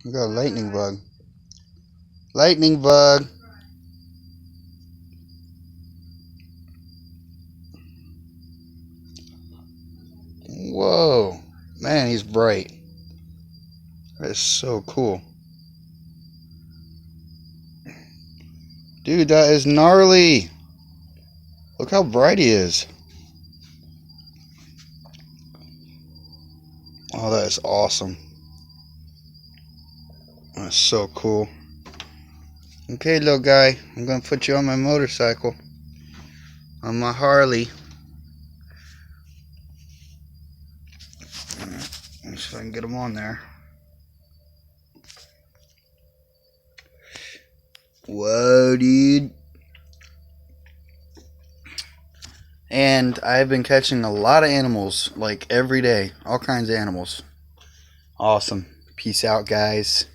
We got a lightning bug. Lightning bug. Whoa. Man, he's bright. That is so cool. Dude, that is gnarly. Look how bright he is. Oh, that is awesome. That's so cool. Okay, little guy, I'm gonna put you on my motorcycle. On my Harley. Let me see if I can get him on there. Whoa, dude. And I've been catching a lot of animals, like every day. All kinds of animals. Awesome. Peace out, guys.